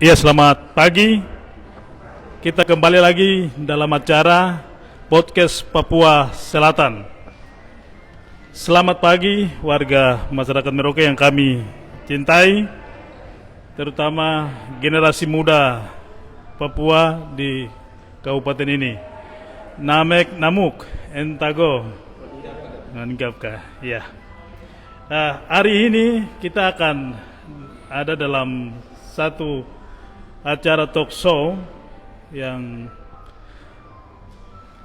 Iya, selamat pagi. Kita kembali lagi dalam acara Podcast Papua Selatan. Selamat pagi warga masyarakat Merauke yang kami cintai, terutama generasi muda Papua di kabupaten ini. Namek Namuk Entago Ngangkapkah? Ya. Hari ini kita akan ada dalam satu acara talk show yang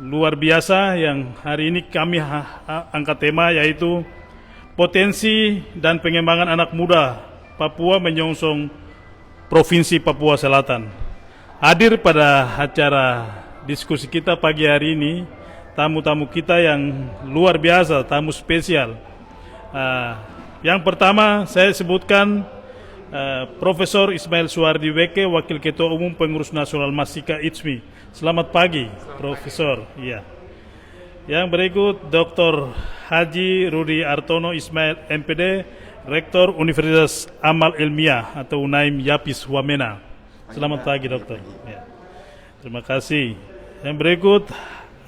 luar biasa yang hari ini kami angkat tema, yaitu potensi dan pengembangan anak muda Papua menyongsong Provinsi Papua Selatan. Hadir pada acara diskusi kita pagi hari ini tamu-tamu kita yang luar biasa, tamu spesial. Yang pertama saya sebutkan Profesor Ismail Suardi Weke, Wakil Ketua Umum Pengurus Nasional Masika ITSMI. Selamat pagi, Profesor. Iya. Yang berikut Dr. Haji Rudi Artono Ismail, MPD, Rektor Universitas Amal Ilmiah atau UNAIM Yapis Wamena. Selamat pagi, Dokter. Ya. Terima kasih. Yang berikut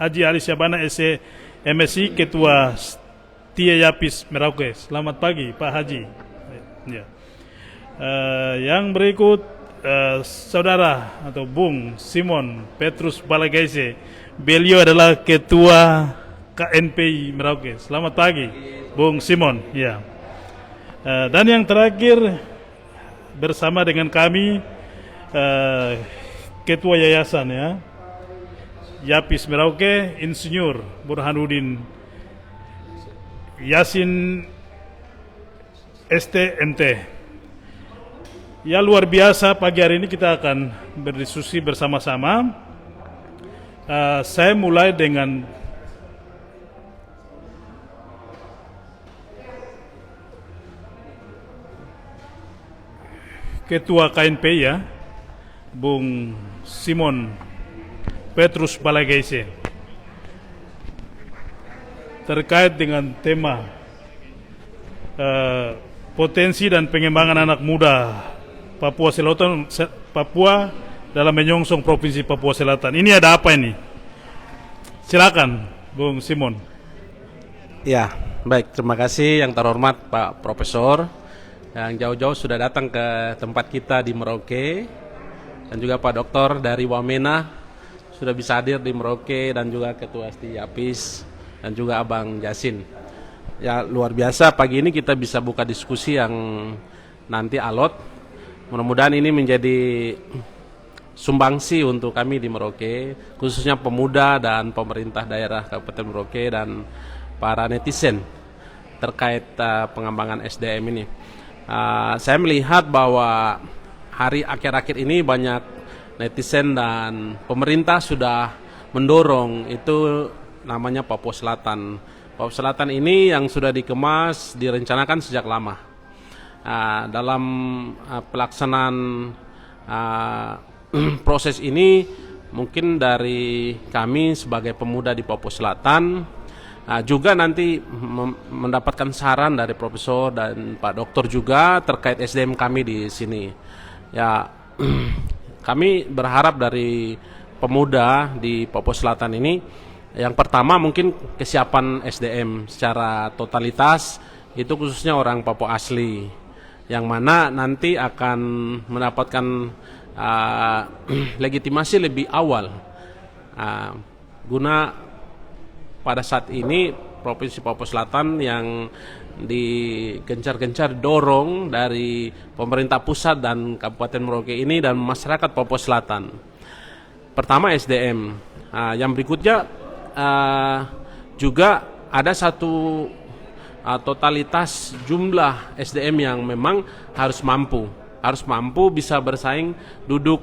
Haji Ali Syabana, SE, MSI, Ketua Tia Yapis Merauke. Selamat pagi, Pak Haji. Ya. Yang berikut saudara atau Bung Simon Petrus Balagaise, beliau adalah Ketua KNPI Merauke. Selamat pagi, Bung Simon. Ya. Dan yang terakhir bersama dengan kami Ketua Yayasan ya Yapis Merauke, Insinyur Burhanuddin Yasin STMT. Ya, luar biasa, pagi hari ini kita akan berdiskusi bersama-sama. Saya mulai dengan Ketua KNP ya, Bung Simon Petrus Balagaise, terkait dengan tema potensi dan pengembangan anak muda Papua Selatan, Papua dalam menyongsong Provinsi Papua Selatan. Ini ada apa ini? Silakan, Bung Simon. Ya, baik. Terima kasih yang terhormat Pak Profesor yang jauh-jauh sudah datang ke tempat kita di Merauke, dan juga Pak Doktor dari Wamena sudah bisa hadir di Merauke, dan juga Ketua ST Yapis, dan juga Abang Yasin. Ya, luar biasa pagi ini kita bisa buka diskusi yang nanti alot. Mudah-mudahan ini menjadi sumbangsi untuk kami di Merauke, khususnya pemuda dan pemerintah daerah Kabupaten Merauke dan para netizen terkait pengembangan SDM ini. Saya melihat bahwa hari akhir-akhir ini banyak netizen dan pemerintah sudah mendorong itu namanya Papua Selatan. Papua Selatan ini yang sudah dikemas, direncanakan sejak lama. Dalam pelaksanaan proses ini mungkin dari kami sebagai pemuda di Papua Selatan juga nanti mendapatkan saran dari Profesor dan Pak Doktor juga terkait SDM kami di sini. Ya, kami berharap dari pemuda di Papua Selatan ini, yang pertama mungkin kesiapan SDM secara totalitas, itu khususnya orang Papua asli, yang mana nanti akan mendapatkan legitimasi lebih awal guna pada saat ini Provinsi Papua Selatan yang digencar-gencar dorong dari pemerintah pusat dan Kabupaten Merauke ini dan masyarakat Papua Selatan. Pertama SDM, yang berikutnya juga ada satu totalitas jumlah SDM yang memang harus mampu bisa bersaing duduk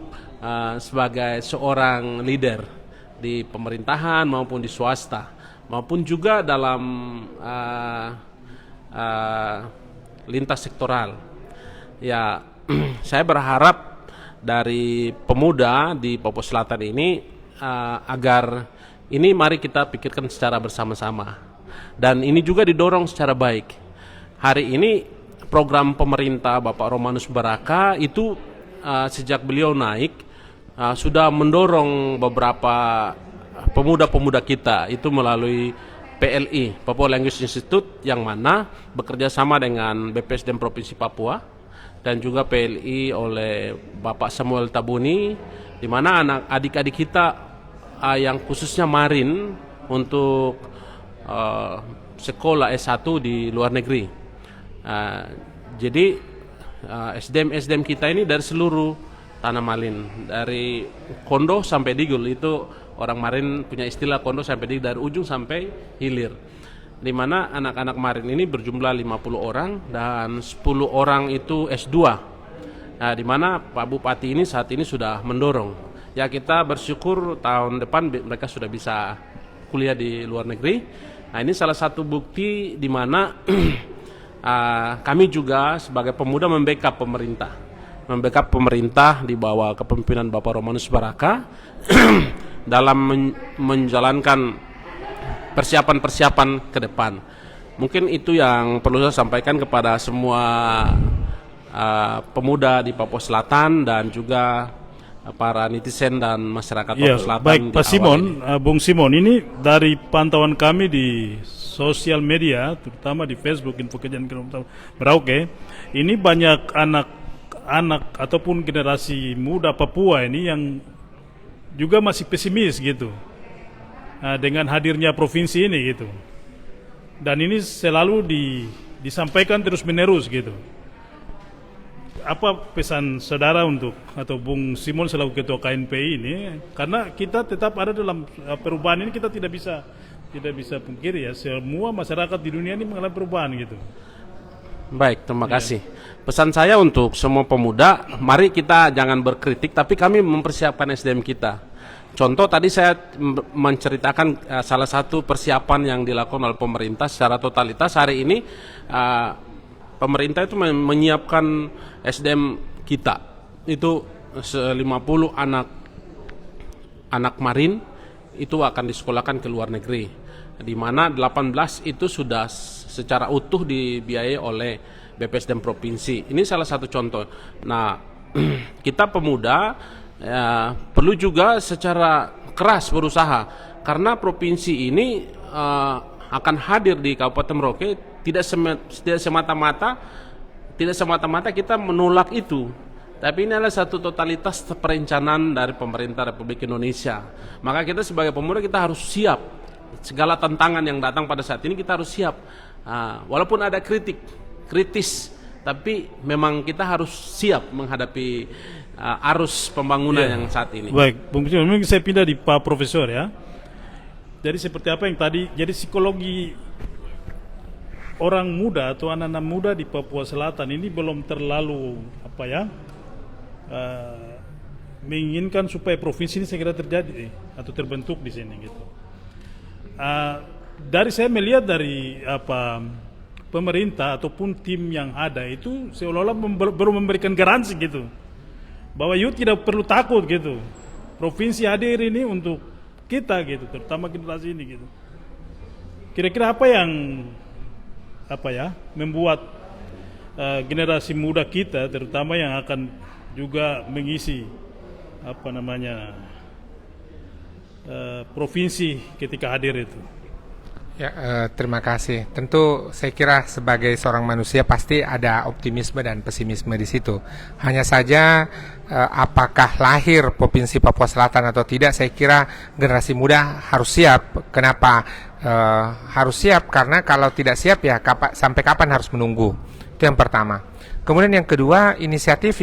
sebagai seorang leader di pemerintahan maupun di swasta, maupun juga dalam lintas sektoral. Ya, saya berharap dari pemuda di Papua Selatan ini agar ini mari kita pikirkan secara bersama-sama. Dan ini juga didorong secara baik. Hari ini program pemerintah Bapak Romanus Baraka itu sejak beliau naik sudah mendorong beberapa pemuda-pemuda kita itu melalui PLI, Papua Language Institute, yang mana bekerja sama dengan BPSDM Provinsi Papua dan juga PLI oleh Bapak Samuel Tabuni, di mana adik-adik kita yang khususnya Marin untuk sekolah S1 di luar negeri. Jadi SDM kita ini dari seluruh tanah Malin, dari Kondo sampai Digul. Itu orang Marin punya istilah Kondo sampai Digul, dari ujung sampai hilir, di mana anak-anak Marin ini berjumlah 50 orang dan 10 orang itu S2. Nah, di mana Pak Bupati ini saat ini sudah mendorong. Ya, kita bersyukur tahun depan mereka sudah bisa kuliah di luar negeri. Nah, ini salah satu bukti di mana kami juga sebagai pemuda membackup pemerintah di bawah kepemimpinan Bapak Romanus Baraka dalam menjalankan persiapan-persiapan ke depan. Mungkin itu yang perlu saya sampaikan kepada semua pemuda di Papua Selatan dan juga para netizen dan masyarakat Papua Selatan. Baik, Pak Simon, Bung Simon, ini dari pantauan kami di sosial media, terutama di Facebook Info Kejadian Merauke, ini banyak anak ataupun generasi muda Papua ini yang juga masih pesimis gitu dengan hadirnya provinsi ini gitu, dan ini selalu disampaikan terus menerus gitu. Apa pesan saudara untuk, atau Bung Simon selaku ketua KNPI ini, karena kita tetap ada dalam perubahan ini, kita tidak bisa pungkiri ya, semua masyarakat di dunia ini mengalami perubahan gitu. Baik, terima kasih. Pesan saya untuk semua pemuda, mari kita jangan berkritik, tapi kami mempersiapkan SDM kita. Contoh tadi saya menceritakan salah satu persiapan yang dilakukan oleh pemerintah secara totalitas. Hari ini pemerintah itu menyiapkan SDM kita itu 50 anak Marin itu akan disekolahkan ke luar negeri, di mana 18 itu sudah secara utuh dibiayai oleh BPSDM provinsi. Ini salah satu contoh. Nah, kita pemuda perlu juga secara keras berusaha, karena provinsi ini akan hadir di Kabupaten Merauke tidak semata-mata kita menolak itu, tapi ini adalah satu totalitas perencanaan dari pemerintah Republik Indonesia. Maka kita sebagai pemuda kita harus siap segala tantangan yang datang pada saat ini, kita harus siap. Walaupun ada kritis, tapi memang kita harus siap menghadapi arus pembangunan yang saat ini. Baik, Bung Simon, mungkin saya pindah di Pak Profesor ya. Jadi seperti apa yang tadi, jadi psikologi orang muda atau anak-anak muda di Papua Selatan ini belum terlalu menginginkan supaya provinsi ini segera terjadi atau terbentuk di sini gitu. Dari saya melihat dari pemerintah ataupun tim yang ada itu seolah-olah baru memberikan garansi gitu, bahwa you tidak perlu takut gitu, provinsi hadir ini untuk kita gitu, terutama generasi ini gitu. Kira-kira apa yang membuat generasi muda kita, terutama yang akan juga mengisi provinsi ketika hadir itu? Ya, terima kasih. Tentu saya kira sebagai seorang manusia pasti ada optimisme dan pesimisme di situ. Hanya saja apakah lahir Provinsi Papua Selatan atau tidak, saya kira generasi muda harus siap. Kenapa harus siap? Karena kalau tidak siap ya sampai kapan harus menunggu. Itu yang pertama. Kemudian yang kedua, inisiatif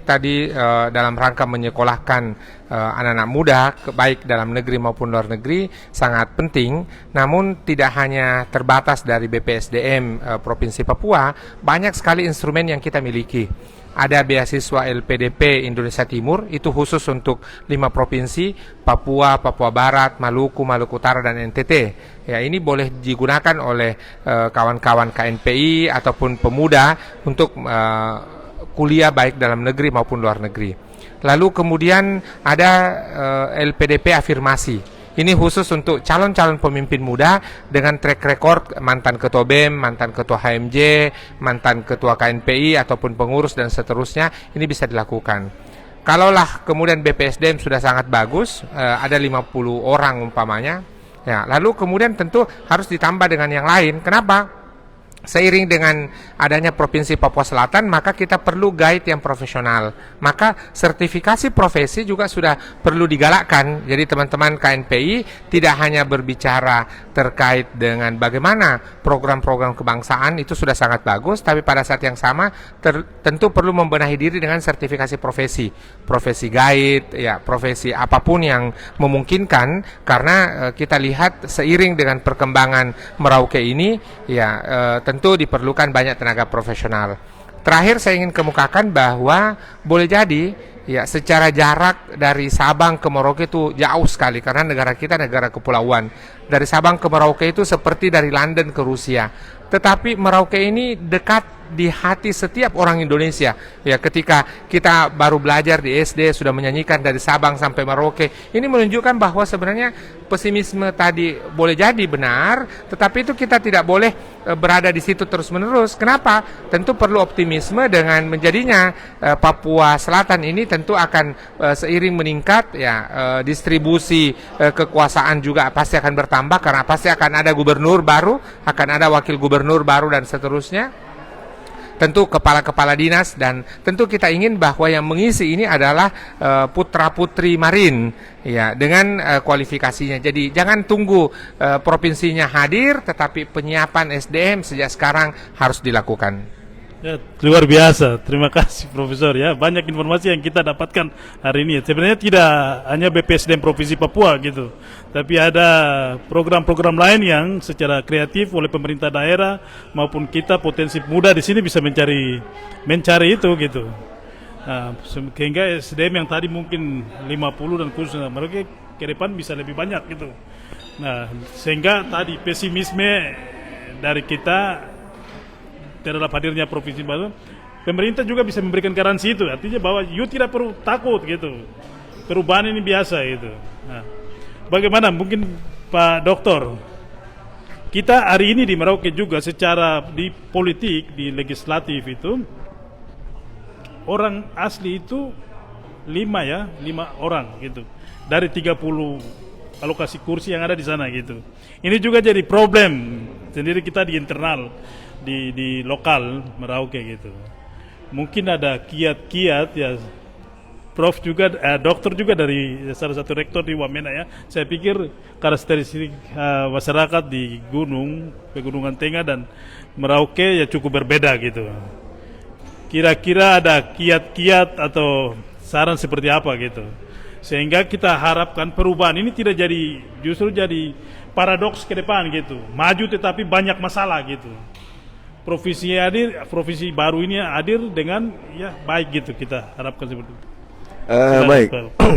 tadi dalam rangka menyekolahkan anak-anak muda baik dalam negeri maupun luar negeri sangat penting. Namun tidak hanya terbatas dari BPSDM Provinsi Papua, banyak sekali instrumen yang kita miliki. Ada beasiswa LPDP Indonesia Timur, itu khusus untuk 5 provinsi, Papua, Papua Barat, Maluku, Maluku Utara, dan NTT. Ya, ini boleh digunakan oleh kawan-kawan KNPI ataupun pemuda untuk kuliah baik dalam negeri maupun luar negeri. Lalu kemudian ada LPDP afirmasi. Ini khusus untuk calon-calon pemimpin muda dengan track record mantan ketua BEM, mantan ketua HMJ, mantan ketua KNPI ataupun pengurus dan seterusnya. Ini bisa dilakukan. Kalaulah kemudian BPSDM sudah sangat bagus, ada 50 orang umpamanya, ya, lalu kemudian tentu harus ditambah dengan yang lain. Kenapa? Seiring dengan adanya Provinsi Papua Selatan, maka kita perlu guide yang profesional. Maka sertifikasi profesi juga sudah perlu digalakkan. Jadi teman-teman KNPI tidak hanya berbicara terkait dengan bagaimana program-program kebangsaan, itu sudah sangat bagus, tapi pada saat yang sama tentu perlu membenahi diri dengan sertifikasi profesi. Profesi guide, ya, profesi apapun yang memungkinkan, karena kita lihat seiring dengan perkembangan Merauke ini, ya, tentu diperlukan banyak tenaga profesional. Terakhir saya ingin kemukakan bahwa boleh jadi ya secara jarak dari Sabang ke Merauke itu jauh sekali, karena negara kita negara kepulauan. Dari Sabang ke Merauke itu seperti dari London ke Rusia. Tetapi Merauke ini dekat di hati setiap orang Indonesia. Ya, ketika kita baru belajar di SD sudah menyanyikan dari Sabang sampai Merauke. Ini menunjukkan bahwa sebenarnya pesimisme tadi boleh jadi benar, tetapi itu kita tidak boleh berada di situ terus-menerus. Kenapa? Tentu perlu optimisme dengan menjadinya Papua Selatan ini tentu akan seiring meningkat, ya, distribusi kekuasaan juga pasti akan bertambah, karena pasti akan ada gubernur baru, akan ada wakil gubernur baru dan seterusnya. Tentu kepala-kepala dinas, dan tentu kita ingin bahwa yang mengisi ini adalah putra-putri Marin, ya, dengan kualifikasinya. Jadi jangan tunggu provinsinya hadir, tetapi penyiapan SDM sejak sekarang harus dilakukan. Ya, luar biasa. Terima kasih Profesor, ya. Banyak informasi yang kita dapatkan hari ini. Sebenarnya tidak hanya BPSDM Provinsi Papua gitu, tapi ada program-program lain yang secara kreatif oleh pemerintah daerah maupun kita potensi muda di sini bisa mencari itu gitu. Nah, sehingga SDM yang tadi mungkin 50 dan khusus mereka ke depan bisa lebih banyak gitu. Nah, sehingga tadi pesimisme dari kita terhadap hadirnya provinsi baru, pemerintah juga bisa memberikan garansi itu, artinya bahwa you tidak perlu takut gitu, perubahan ini biasa gitu. Nah, bagaimana mungkin Pak Doktor, kita hari ini di Merauke juga secara di politik, di legislatif itu orang asli itu 5 orang gitu dari 30 alokasi kursi yang ada di sana gitu. Ini juga jadi problem sendiri kita di internal, di lokal Merauke gitu. Mungkin ada kiat-kiat, ya, Prof juga, dokter juga dari salah satu rektor di Wamena, ya. Saya pikir karakteristik masyarakat di Pegunungan Tengah dan Merauke ya cukup berbeda gitu. Kira-kira ada kiat-kiat atau saran seperti apa gitu, sehingga kita harapkan perubahan ini tidak justru jadi paradoks ke depan gitu, maju tetapi banyak masalah gitu. Provinsi baru ini hadir dengan ya baik gitu, kita harapkan seperti itu. Baik,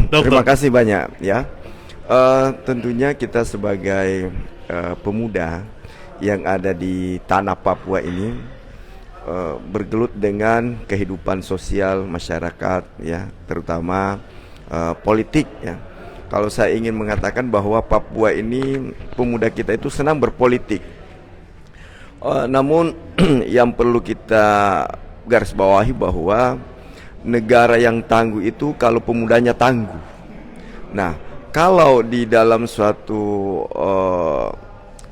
terima kasih banyak, ya. Tentunya kita sebagai pemuda yang ada di tanah Papua ini bergelut dengan kehidupan sosial masyarakat, ya, terutama politik, ya. Kalau saya ingin mengatakan bahwa Papua ini pemuda kita itu senang berpolitik. Namun yang perlu kita garis bawahi bahwa negara yang tangguh itu kalau pemudanya tangguh. Nah, kalau di dalam suatu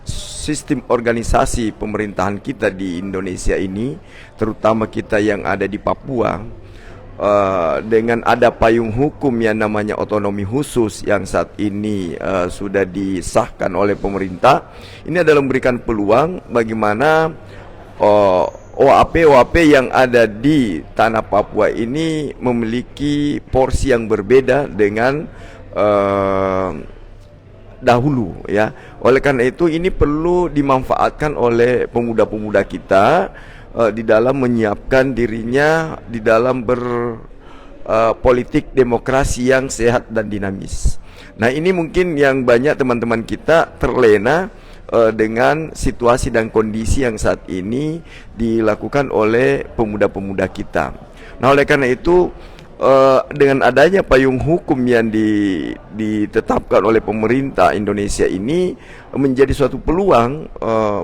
sistem organisasi pemerintahan kita di Indonesia ini, terutama kita yang ada di Papua, dengan ada payung hukum yang namanya otonomi khusus yang saat ini sudah disahkan oleh pemerintah, ini adalah memberikan peluang bagaimana OAP yang ada di tanah Papua ini memiliki porsi yang berbeda dengan dahulu, ya. Oleh karena itu ini perlu dimanfaatkan oleh pemuda-pemuda kita di dalam menyiapkan dirinya di dalam berpolitik demokrasi yang sehat dan dinamis. Nah, ini mungkin yang banyak teman-teman kita terlena dengan situasi dan kondisi yang saat ini dilakukan oleh pemuda-pemuda kita. Nah, oleh karena itu dengan adanya payung hukum yang ditetapkan oleh pemerintah Indonesia ini menjadi suatu peluang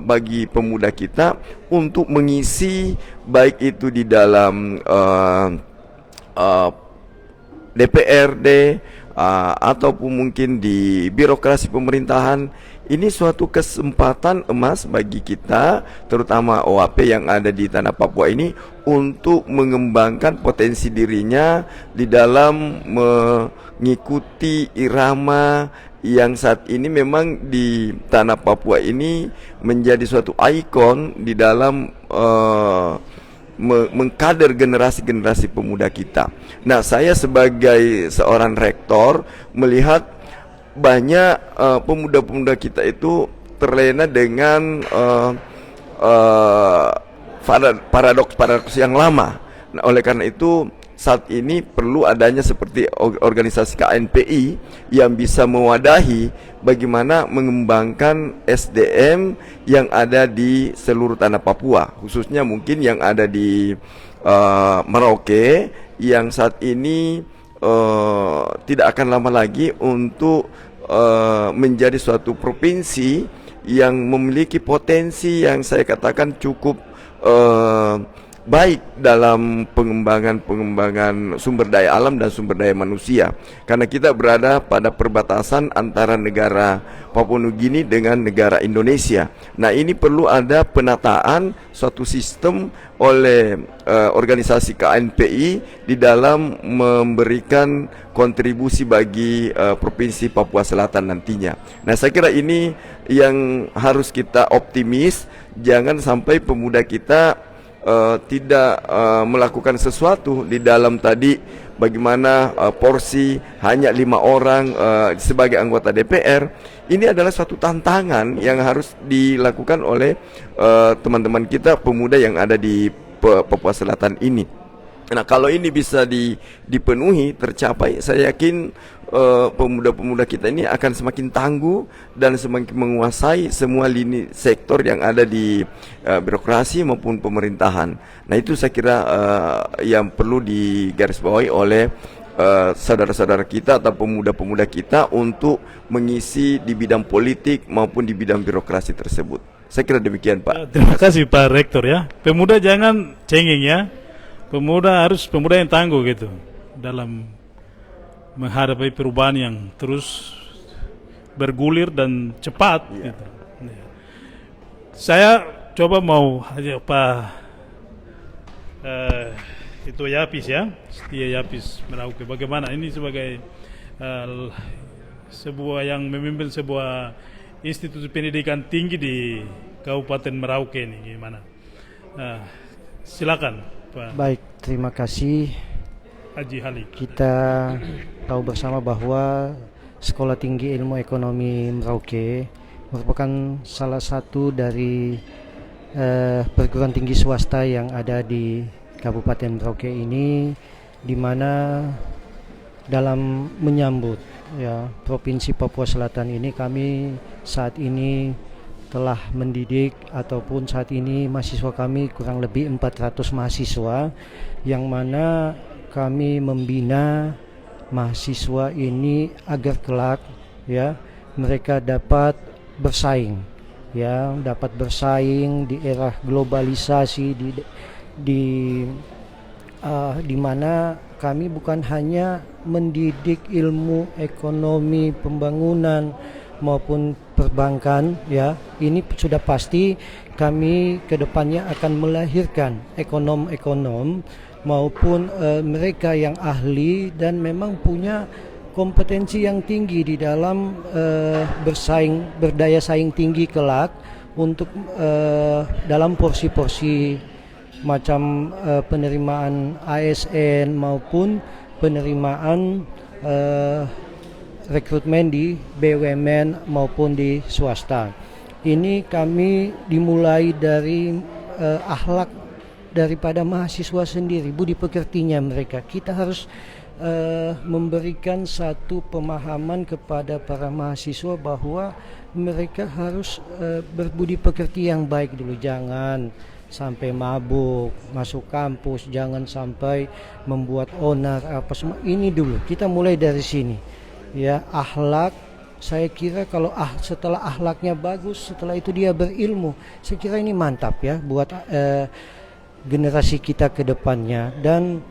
bagi pemuda kita untuk mengisi baik itu di dalam DPRD ataupun mungkin di birokrasi pemerintahan. Ini suatu kesempatan emas bagi kita, terutama OAP yang ada di tanah Papua ini, untuk mengembangkan potensi dirinya di dalam mengikuti irama yang saat ini memang di tanah Papua ini menjadi suatu ikon di dalam mengkader generasi-generasi pemuda kita. Nah, saya sebagai seorang rektor melihat banyak pemuda-pemuda kita itu terlena dengan paradoks yang lama. Nah, oleh karena itu saat ini perlu adanya seperti organisasi KNPI yang bisa mewadahi bagaimana mengembangkan SDM yang ada di seluruh tanah Papua, khususnya mungkin yang ada di Merauke yang saat ini tidak akan lama lagi untuk menjadi suatu provinsi yang memiliki potensi yang saya katakan cukup baik dalam pengembangan sumber daya alam dan sumber daya manusia, karena kita berada pada perbatasan antara negara Papua Nugini dengan negara Indonesia. Nah, ini perlu ada penataan suatu sistem oleh organisasi KNPI di dalam memberikan kontribusi bagi Provinsi Papua Selatan nantinya. Nah, saya kira ini yang harus kita optimis, jangan sampai pemuda kita tidak melakukan sesuatu di dalam tadi bagaimana porsi hanya 5 orang sebagai anggota DPR. Ini adalah suatu tantangan yang harus dilakukan oleh teman-teman kita pemuda yang ada di Papua Selatan ini. Nah, kalau ini bisa dipenuhi, tercapai, saya yakin pemuda-pemuda kita ini akan semakin tangguh dan semakin menguasai semua lini sektor yang ada di birokrasi maupun pemerintahan. Nah, itu saya kira yang perlu digarisbawahi oleh saudara-saudara kita atau pemuda-pemuda kita untuk mengisi di bidang politik maupun di bidang birokrasi tersebut. Saya kira demikian, Pak. Terima kasih Pak Rektor ya. Pemuda jangan cengeng ya. Pemuda harus pemuda yang tangguh gitu dalam menghadapi perubahan yang terus bergulir dan cepat gitu. Saya coba mau aja Pak itu Yapis ya, Setia Yapis Merauke. Bagaimana ini sebagai sebuah yang memimpin sebuah institusi pendidikan tinggi di Kabupaten Merauke ini gimana? Silakan Pak. Baik, terima kasih. Haji Halik. Kita tahu bersama bahwa Sekolah Tinggi Ilmu Ekonomi Merauke merupakan salah satu dari perguruan tinggi swasta yang ada di Kabupaten Merauke ini, di mana dalam menyambut ya Provinsi Papua Selatan ini, kami saat ini telah mendidik ataupun saat ini mahasiswa kami kurang lebih 400 mahasiswa, yang mana kami membina mahasiswa ini agar kelak ya mereka dapat bersaing di era globalisasi di mana kami bukan hanya mendidik ilmu ekonomi pembangunan maupun perbankan ya, ini sudah pasti kami kedepannya akan melahirkan ekonom-ekonom maupun mereka yang ahli dan memang punya kompetensi yang tinggi di dalam berdaya saing tinggi kelak untuk dalam porsi-porsi macam penerimaan ASN maupun penerimaan rekrutmen di BUMN maupun di swasta. Ini kami dimulai dari akhlak daripada mahasiswa sendiri, budi pekertinya mereka. Kita harus memberikan satu pemahaman kepada para mahasiswa bahwa mereka harus berbudi pekerti yang baik dulu. Jangan sampai mabuk, masuk kampus, jangan sampai membuat onar apa semua. Ini dulu kita mulai dari sini. Ya, akhlak, saya kira kalau setelah akhlaknya bagus, setelah itu dia berilmu, saya kira ini mantap ya buat generasi kita ke depannya. Dan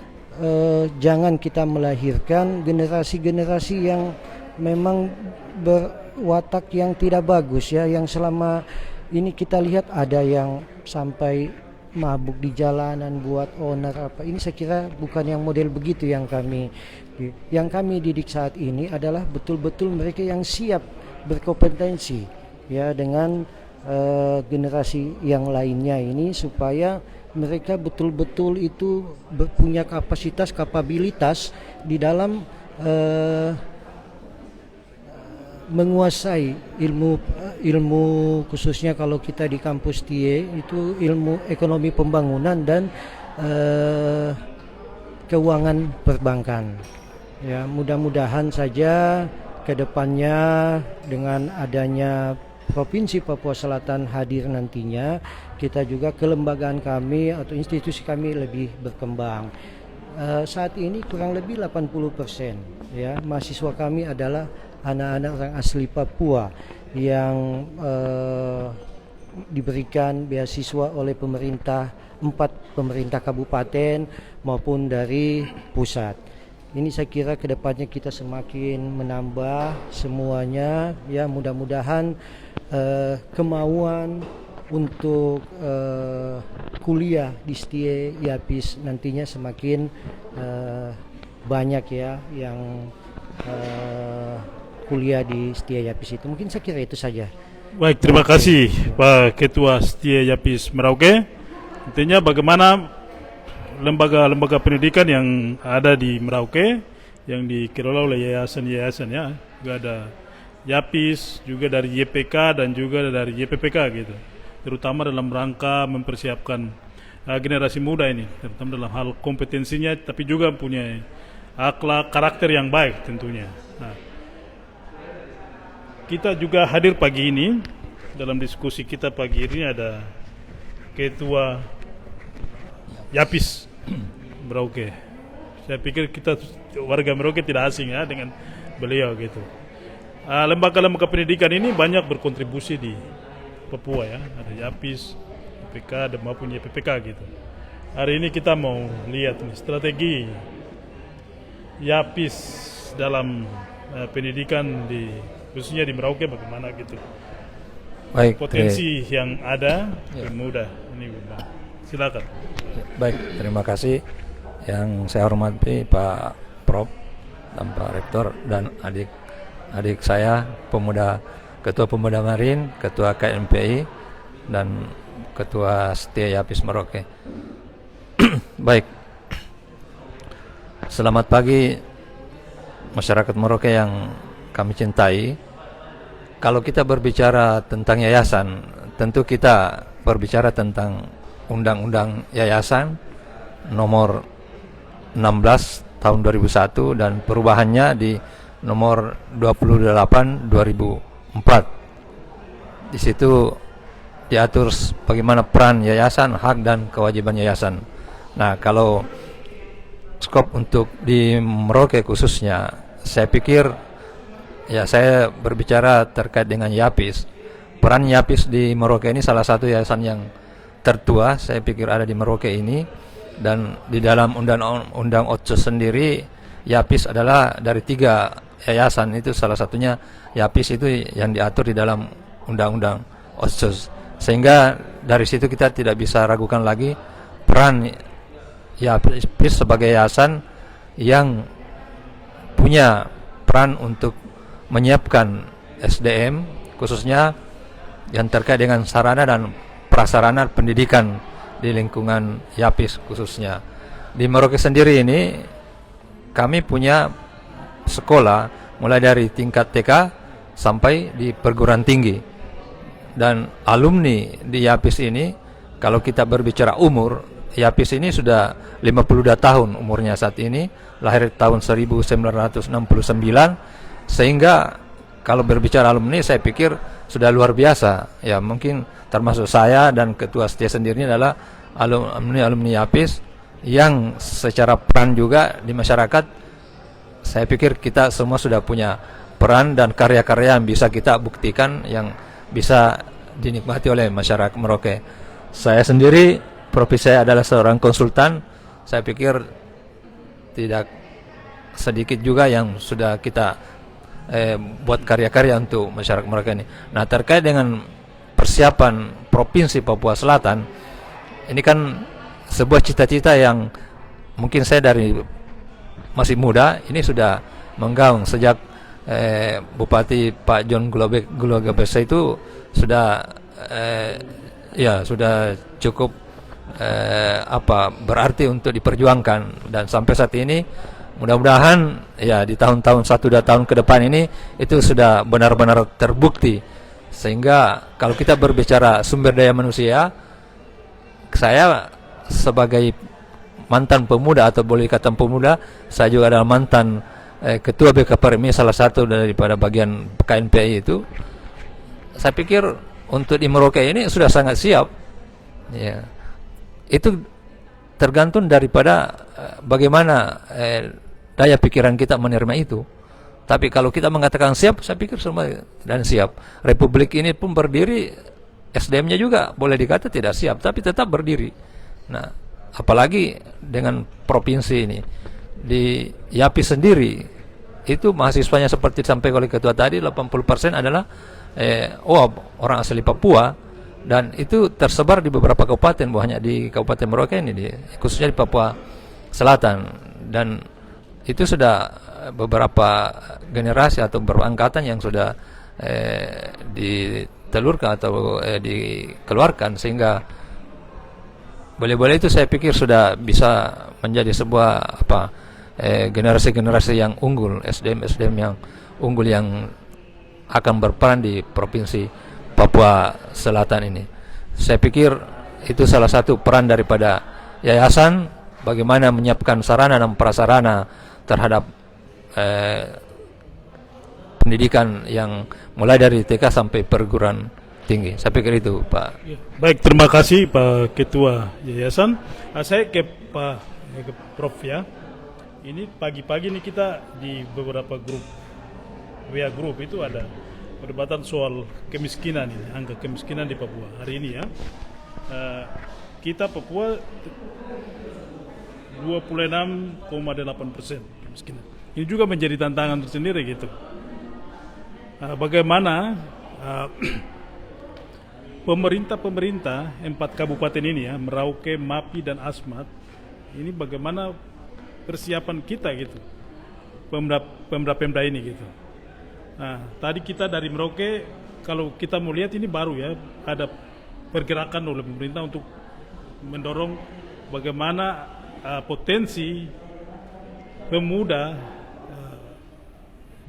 jangan kita melahirkan generasi-generasi yang memang berwatak yang tidak bagus ya, yang selama ini kita lihat ada yang sampai mabuk di jalanan, buat onar apa. Ini saya kira bukan yang model begitu yang kami didik saat ini. Adalah betul-betul mereka yang siap berkompetensi ya dengan generasi yang lainnya ini, supaya mereka betul-betul itu punya kapabilitas di dalam menguasai ilmu khususnya kalau kita di kampus TIE itu ilmu ekonomi pembangunan dan keuangan perbankan. Ya, mudah-mudahan saja ke depannya dengan adanya Provinsi Papua Selatan hadir nantinya, kita juga kelembagaan kami atau institusi kami lebih berkembang. Saat ini kurang lebih 80% ya mahasiswa kami adalah anak-anak orang asli Papua yang diberikan beasiswa oleh pemerintah, 4 pemerintah kabupaten maupun dari pusat. Ini saya kira kedepannya kita semakin menambah semuanya ya, mudah-mudahan kemauan untuk kuliah di STIE YAPIS nantinya semakin banyak ya yang kuliah di STIE YAPIS itu. Mungkin saya kira itu saja. Baik, terima kasih Pak Ketua STIE YAPIS Merauke. Intinya bagaimana lembaga-lembaga pendidikan yang ada di Merauke yang dikelola oleh yayasan-yayasan ya. Juga ada YAPIS, juga dari YPK dan juga dari YPPK gitu. Terutama dalam rangka mempersiapkan generasi muda ini, terutama dalam hal kompetensinya, tapi juga punya akhlak, karakter yang baik tentunya. Nah, kita juga hadir pagi ini, dalam diskusi kita pagi ini ada Ketua YAPIS Merauke. Saya pikir kita warga Merauke tidak asing ya dengan beliau gitu. Lembaga-lembaga pendidikan ini banyak berkontribusi di Papua ya, ada YAPIS, YPK dan maupun YPPK gitu. Hari ini kita mau lihat nih, strategi YAPIS dalam pendidikan di khususnya di Merauke bagaimana gitu. Baik, Potensi yang ada mudah ini Bang. Silakan. Baik, terima kasih. Yang saya hormati Pak Prof dan Pak Rektor dan adik saya Ketua Pemuda Marin, Ketua KMPI dan Ketua STIE YAPIS Merauke. Baik. Selamat pagi masyarakat Merauke yang kami cintai. Kalau kita berbicara tentang yayasan, tentu kita berbicara tentang Undang-Undang Yayasan nomor 16 tahun 2001 dan perubahannya di nomor 28 2004. Di situ diatur bagaimana peran yayasan, hak dan kewajiban yayasan. Nah, kalau skop untuk di Merauke khususnya, saya pikir ya saya berbicara terkait dengan YAPIS. Peran YAPIS di Merauke ini salah satu yayasan yang tertua saya pikir ada di Merauke ini, dan di dalam Undang-Undang OTSUS sendiri YAPIS adalah dari 3 yayasan, itu salah satunya YAPIS itu yang diatur di dalam Undang-Undang OTSUS, sehingga dari situ kita tidak bisa ragukan lagi peran YAPIS sebagai yayasan yang punya peran untuk menyiapkan SDM khususnya yang terkait dengan sarana dan prasarana pendidikan di lingkungan YAPIS khususnya. Di Merauke sendiri ini kami punya sekolah mulai dari tingkat TK sampai di perguruan tinggi, dan alumni di YAPIS ini kalau kita berbicara umur, YAPIS ini sudah 52 tahun umurnya saat ini, lahir tahun 1969, sehingga kalau berbicara alumni saya pikir sudah luar biasa ya. Mungkin termasuk saya dan ketua setia sendiri adalah alumni YAPIS yang secara peran juga di masyarakat. Saya pikir kita semua sudah punya peran dan karya-karya yang bisa kita buktikan, yang bisa dinikmati oleh masyarakat Merauke. Saya sendiri, profesi saya adalah seorang konsultan. Saya pikir tidak sedikit juga yang sudah kita buat karya-karya untuk masyarakat Merauke ini. Nah, terkait dengan persiapan Provinsi Papua Selatan, ini kan sebuah cita-cita yang mungkin saya dari masih muda ini sudah menggaung sejak Bupati Pak John Gulagabesa itu sudah sudah cukup berarti untuk diperjuangkan, dan sampai saat ini mudah-mudahan ya di tahun-tahun 1-2 tahun ke depan ini itu sudah benar-benar terbukti. Sehingga kalau kita berbicara sumber daya manusia, saya sebagai mantan pemuda atau boleh dikatakan pemuda, saya juga adalah mantan ketua BKPRMI, salah satu daripada bagian KNPI itu. Saya pikir untuk di Merauke ini sudah sangat siap. Ya. Itu tergantung daripada bagaimana daya pikiran kita menerima itu. Tapi kalau kita mengatakan siap, saya pikir semua dan siap. Republik ini pun berdiri, SDM-nya juga boleh dikata tidak siap, tapi tetap berdiri. Nah, apalagi dengan provinsi ini. Di YAPI sendiri, itu mahasiswanya seperti disampaikan oleh ketua tadi, 80% adalah orang asli Papua, dan itu tersebar di beberapa kabupaten, bukan hanya di Kabupaten Merauke ini, khususnya di Papua Selatan. Dan itu sudah beberapa generasi atau beberapa angkatan yang sudah ditelurkan atau dikeluarkan, sehingga boleh-boleh itu saya pikir sudah bisa menjadi sebuah generasi-generasi yang unggul, SDM yang unggul yang akan berperan di Provinsi Papua Selatan ini. Saya pikir itu salah satu peran daripada yayasan, bagaimana menyiapkan sarana dan prasarana terhadap pendidikan yang mulai dari TK sampai perguruan tinggi. Saya pikir itu, Pak. Ya, baik, terima kasih Pak Ketua Yayasan. Saya ke Prof ya. Ini pagi-pagi ini kita di beberapa grup, WA grup itu ada perdebatan soal kemiskinan ini, angka kemiskinan di Papua hari ini ya. Kita Papua 26,8% kemiskinan. Ini juga menjadi tantangan tersendiri gitu. Bagaimana pemerintah 4 kabupaten ini ya, Merauke, Mapi dan Asmat, ini bagaimana persiapan kita gitu, pemda ini gitu. Nah, tadi kita dari Merauke, kalau kita mau lihat ini baru ya, ada pergerakan oleh pemerintah untuk mendorong bagaimana potensi pemuda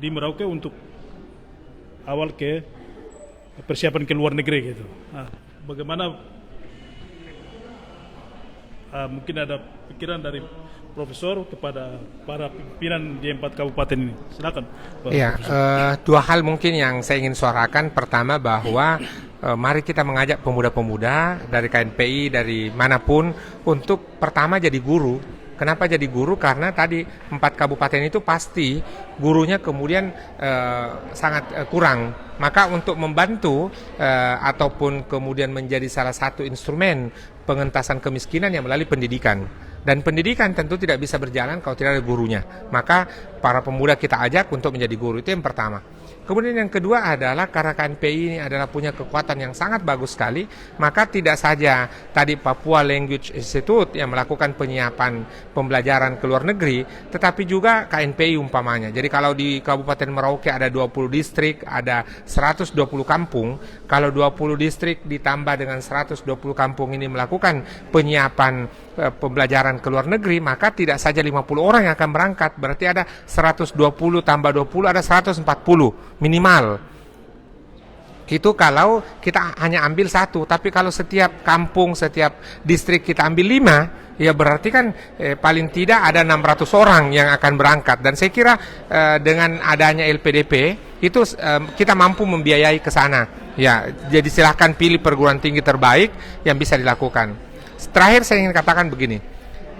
di Merauke untuk awal ke persiapan ke luar negeri gitu. Nah, bagaimana mungkin ada pikiran dari Profesor kepada para pimpinan di 4 kabupaten ini. Silakan. Ya, 2 hal mungkin yang saya ingin suarakan. Pertama, bahwa mari kita mengajak pemuda-pemuda dari KNPI, dari manapun, untuk pertama jadi guru. Kenapa jadi guru? Karena tadi 4 kabupaten itu pasti gurunya kemudian sangat kurang. Maka untuk membantu ataupun kemudian menjadi salah satu instrumen pengentasan kemiskinan yang melalui pendidikan. Dan pendidikan tentu tidak bisa berjalan kalau tidak ada gurunya. Maka para pemuda kita ajak untuk menjadi guru, itu yang pertama. Kemudian yang kedua adalah karena KNPI ini adalah punya kekuatan yang sangat bagus sekali, maka tidak saja tadi Papua Language Institute yang melakukan penyiapan pembelajaran ke luar negeri, tetapi juga KNPI umpamanya. Jadi kalau di Kabupaten Merauke ada 20 distrik, ada 120 kampung, kalau 20 distrik ditambah dengan 120 kampung ini melakukan penyiapan pembelajaran ke luar negeri, maka tidak saja 50 orang yang akan berangkat, berarti ada 120 tambah 20 ada 140 minimal. Itu kalau kita hanya ambil 1, tapi kalau setiap kampung, setiap distrik kita ambil 5, ya berarti kan paling tidak ada 600 orang yang akan berangkat. Dan saya kira dengan adanya LPDP itu kita mampu membiayai ke sana. Ya, jadi silahkan pilih perguruan tinggi terbaik yang bisa dilakukan. Terakhir saya ingin katakan begini.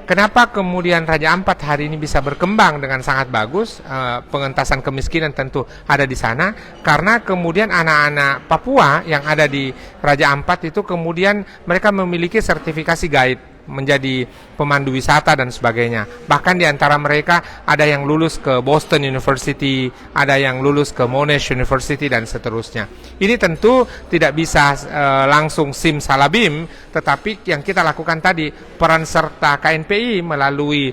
Kenapa kemudian Raja Ampat hari ini bisa berkembang dengan sangat bagus? Pengentasan kemiskinan tentu ada di sana, karena kemudian anak-anak Papua yang ada di Raja Ampat itu kemudian mereka memiliki sertifikasi guide, menjadi pemandu wisata dan sebagainya. Bahkan di antara mereka ada yang lulus ke Boston University, ada yang lulus ke Monash University dan seterusnya. Ini tentu tidak bisa langsung simsalabim, tetapi yang kita lakukan tadi peran serta KNPI melalui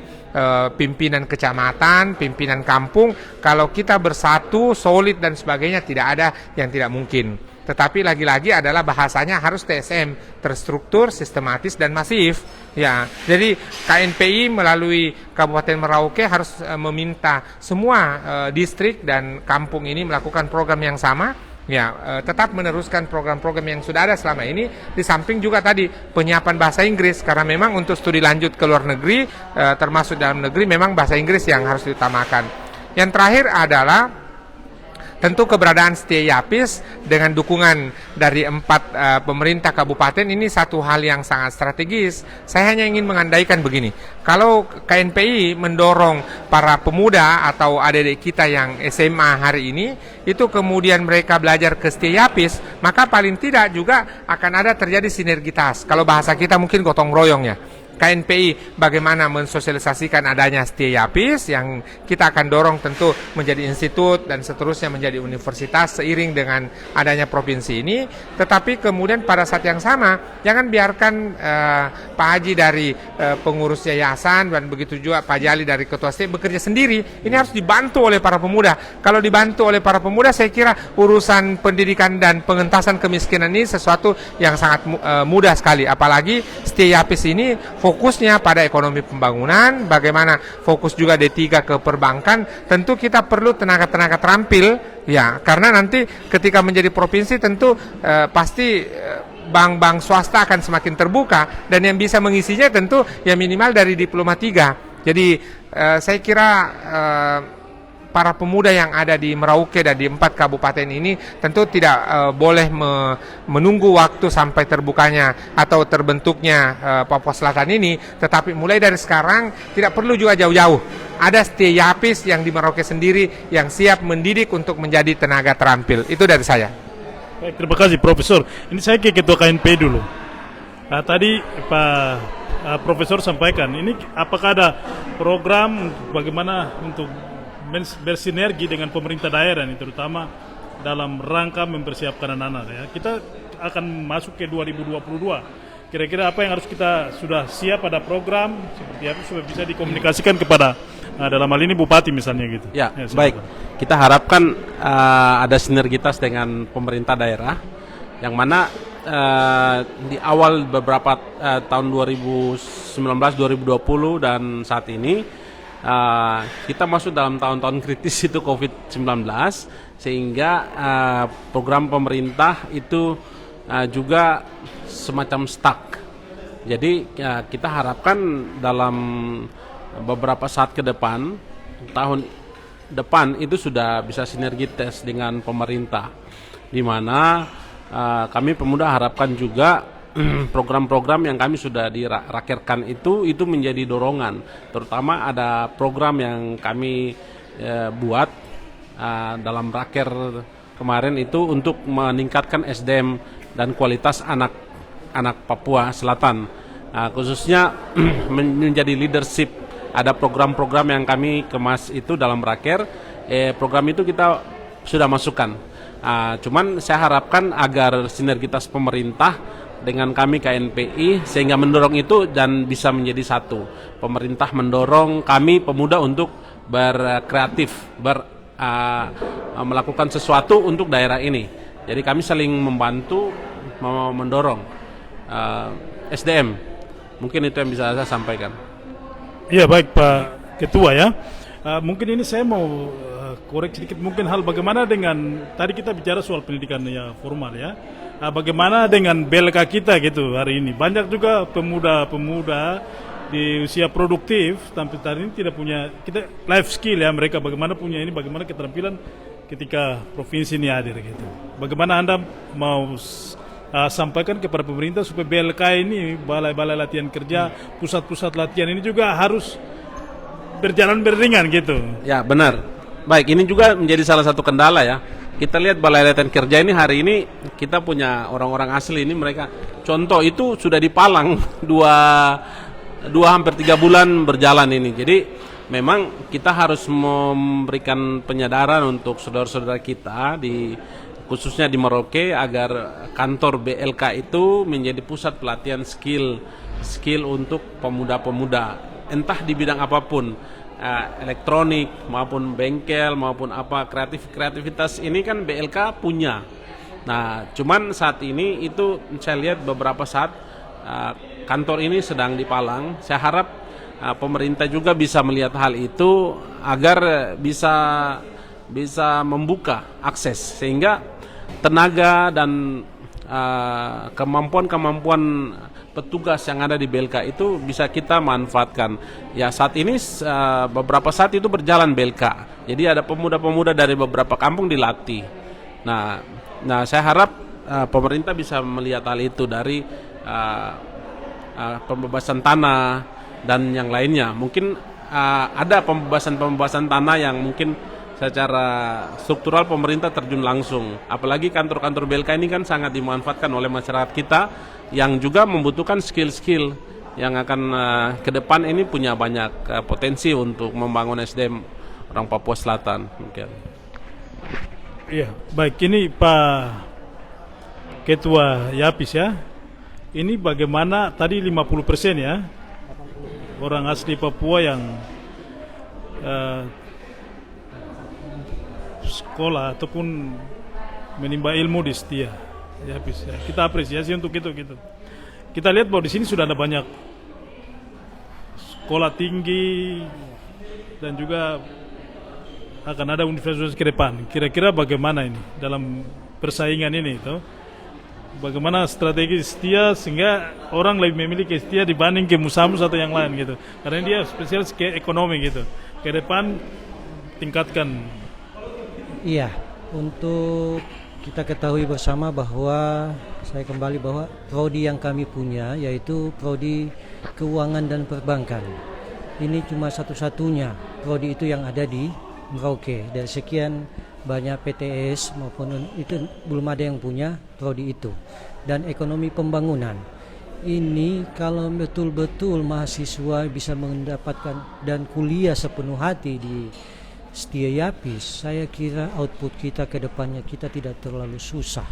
pimpinan kecamatan, pimpinan kampung, kalau kita bersatu, solid dan sebagainya, tidak ada yang tidak mungkin. Tetapi lagi-lagi adalah bahasanya harus TSM, terstruktur, sistematis dan masif. Ya, jadi KNPI melalui Kabupaten Merauke harus meminta semua distrik dan kampung ini melakukan program yang sama. Ya, tetap meneruskan program-program yang sudah ada selama ini, di samping juga tadi penyiapan bahasa Inggris, karena memang untuk studi lanjut ke luar negeri, termasuk dalam negeri, memang bahasa Inggris yang harus diutamakan. Yang terakhir adalah tentu keberadaan Setia Yapis dengan dukungan dari 4 pemerintah kabupaten ini satu hal yang sangat strategis. Saya hanya ingin mengandaikan begini, kalau KNPI mendorong para pemuda atau adik-adik kita yang SMA hari ini, itu kemudian mereka belajar ke Setia Yapis, maka paling tidak juga akan ada terjadi sinergitas. Kalau bahasa kita mungkin gotong royong ya. KNPI bagaimana mensosialisasikan adanya Setia Yapis yang kita akan dorong tentu menjadi institut dan seterusnya menjadi universitas seiring dengan adanya provinsi ini. Tetapi kemudian pada saat yang sama jangan biarkan Pak Haji dari pengurus yayasan dan begitu juga Pak Jali dari ketua STI bekerja sendiri. Ini harus dibantu oleh para pemuda. Kalau dibantu oleh para pemuda, saya kira urusan pendidikan dan pengentasan kemiskinan ini sesuatu yang sangat mudah sekali. Apalagi Setia Yapis ini fokusnya pada ekonomi pembangunan, bagaimana fokus juga D3 ke perbankan. Tentu kita perlu tenaga-tenaga terampil, ya, karena nanti ketika menjadi provinsi tentu pasti bank-bank swasta akan semakin terbuka, dan yang bisa mengisinya tentu ya minimal dari diploma 3. Jadi saya kira para pemuda yang ada di Merauke dan di 4 kabupaten ini tentu tidak boleh menunggu waktu sampai terbukanya atau terbentuknya Papua Selatan ini, tetapi mulai dari sekarang tidak perlu juga jauh-jauh. Ada Setia Yapis yang di Merauke sendiri yang siap mendidik untuk menjadi tenaga terampil. Itu dari saya. Baik, terima kasih Profesor. Ini saya ke Ketua KNP dulu. Tadi Pak Profesor sampaikan, ini apakah ada program bagaimana untuk bersinergi dengan pemerintah daerah ini, terutama dalam rangka mempersiapkan anak-anak ya. Kita akan masuk ke 2022. Kira-kira apa yang harus kita sudah siap, ada program seperti apa supaya bisa dikomunikasikan kepada dalam hal ini Bupati misalnya gitu. Ya, baik. Kita harapkan ada sinergitas dengan pemerintah daerah yang mana di awal beberapa tahun 2019, 2020 dan saat ini kita masuk dalam tahun-tahun kritis itu COVID-19, sehingga program pemerintah itu juga semacam stuck. Jadi kita harapkan dalam beberapa saat ke depan, tahun depan itu sudah bisa sinergitas dengan pemerintah, di mana kami pemuda harapkan juga program-program yang kami sudah dirakirkan itu menjadi dorongan. Terutama ada program yang kami buat dalam raker kemarin itu untuk meningkatkan SDM dan kualitas anak Papua Selatan, khususnya menjadi leadership. Ada program-program yang kami kemas itu dalam raker. Program itu kita sudah masukkan. Cuman saya harapkan agar sinergitas pemerintah dengan kami KNPI sehingga mendorong itu dan bisa menjadi satu. Pemerintah mendorong kami pemuda untuk berkreatif, melakukan sesuatu untuk daerah ini. Jadi kami saling membantu, mendorong SDM. Mungkin itu yang bisa saya sampaikan. Iya, baik Pak Ketua ya. Mungkin ini saya mau koreksi sedikit mungkin hal bagaimana dengan tadi kita bicara soal pendidikan ya formal ya. Bagaimana dengan BLK kita gitu hari ini? Banyak juga pemuda-pemuda di usia produktif sampai saat ini tidak punya kita life skill ya, mereka bagaimana punya ini, bagaimana keterampilan ketika provinsi ini hadir gitu. Bagaimana Anda mau sampaikan kepada pemerintah supaya BLK ini, balai-balai latihan kerja, pusat-pusat latihan ini juga harus berjalan beriringan gitu. Ya, benar. Baik, ini juga menjadi salah satu kendala ya. Kita lihat balai latihan kerja ini hari ini kita punya orang-orang asli ini, mereka contoh itu sudah di Palang dua hampir 3 bulan berjalan ini. Jadi memang kita harus memberikan penyadaran untuk saudara-saudara kita khususnya di Merauke agar kantor BLK itu menjadi pusat pelatihan skill untuk pemuda-pemuda, entah di bidang apapun, elektronik maupun bengkel maupun apa, kreativitas ini kan BLK punya. Nah, cuman saat ini itu saya lihat beberapa saat kantor ini sedang dipalang. Saya harap pemerintah juga bisa melihat hal itu agar bisa membuka akses sehingga tenaga dan kemampuan petugas yang ada di BLK itu bisa kita manfaatkan. Ya, saat ini beberapa saat itu berjalan BLK. Jadi ada pemuda-pemuda dari beberapa kampung dilatih. Nah, saya harap pemerintah bisa melihat hal itu dari pembebasan tanah dan yang lainnya. Mungkin ada pembebasan tanah yang mungkin secara struktural pemerintah terjun langsung. Apalagi kantor-kantor BLK ini kan sangat dimanfaatkan oleh masyarakat kita yang juga membutuhkan skill-skill yang akan ke depan ini punya banyak potensi untuk membangun SDM orang Papua Selatan. Mungkin. Iya, baik, ini Pak Ketua Yapis ya. Ini bagaimana tadi 50% ya orang asli Papua yang sekolah ataupun menimba ilmu di Setia Yapis ya. Kita apresiasi untuk itu gitu. Kita lihat bahwa di sini sudah ada banyak sekolah tinggi dan juga akan ada universitas ke depan. Kira-kira bagaimana ini dalam persaingan ini itu? Bagaimana strategi Setia sehingga orang lebih memilih ke Setia dibanding ke Musamus atau yang lain gitu. Karena dia spesial ke ekonomi gitu. Ke depan tingkatkan. Iya, untuk kita ketahui bersama bahwa saya kembali bahwa prodi yang kami punya yaitu prodi keuangan dan perbankan. Ini cuma satu-satunya prodi itu yang ada di Merauke. Dari sekian banyak PTS maupun itu belum ada yang punya prodi itu. Dan ekonomi pembangunan. Ini kalau betul-betul mahasiswa bisa mendapatkan dan kuliah sepenuh hati di Setia Yapis, saya kira output kita ke depannya kita tidak terlalu susah